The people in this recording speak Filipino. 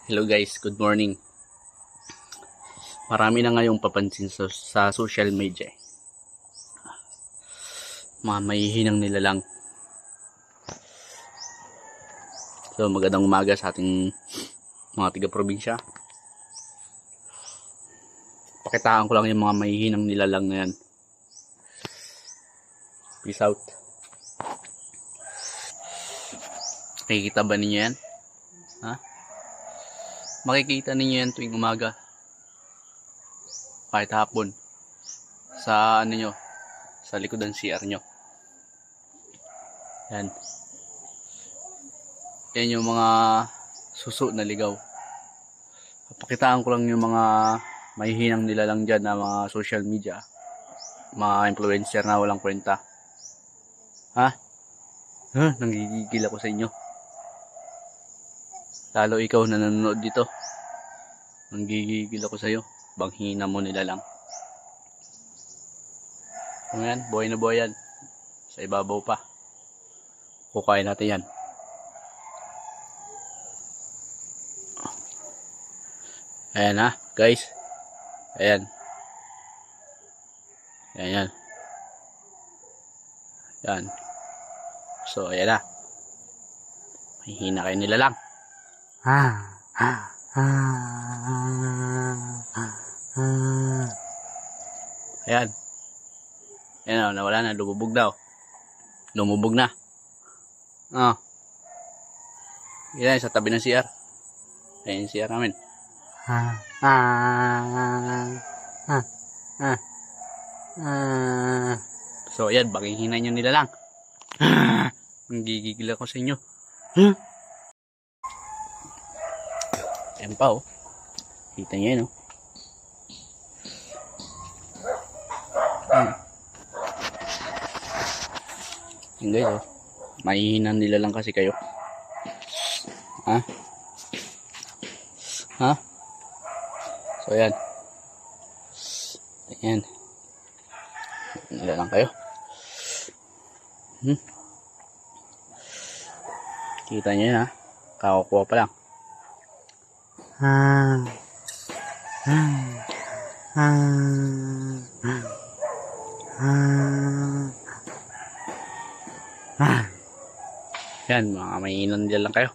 Hello guys, good morning. Marami na ngayong papansin sa social media. Mga mahihinang nilalang. So magandang umaga sa ating mga taga-probinsya. Pakitaan ko lang yung mga mahihinang nilalang na yan. Peace out. Nakikita ba ninyo yan? Ha? Makikita ninyo yan tuwing umaga. Kahit hapon. Sa ano nyo? Sa likod ng CR nyo. Yan. Yan yung mga suso na ligaw. Pakitaan ko lang yung mga mahihinang nilalang dyan na mga social media. Mga influencer na walang kwenta. Ha? Nanggigigil ako sa inyo. Lalo ikaw na nanonood dito. Nanggigigil ako sa iyo. Banghina mo nila lang. Ano yan? Buhay na buhay yan. Sa ibabaw pa. Kukain natin yan. Ayan ha, guys. Ayan. Ayan yan. Ayan. So, ayan na. Mahihina kayo nila lang. Ayan. Ayan o, nawala na. Lumubog na o. Lumubog na. Ayan, sa tabi ng CR. Ayan yung CR namin. So, ayan. Banghihinay nyo nila lang. Nanggigigil ako sa inyo. Ayan pa oh. Kita nyo yun oh. Ayan guys oh. Mahihinan nila lang kasi kayo. Ha? So ayan. Ayan. Nila lang kayo. Kita nyo yun ha. Kakukuha pa lang. Yan, mga mahihinan nila lang kayo.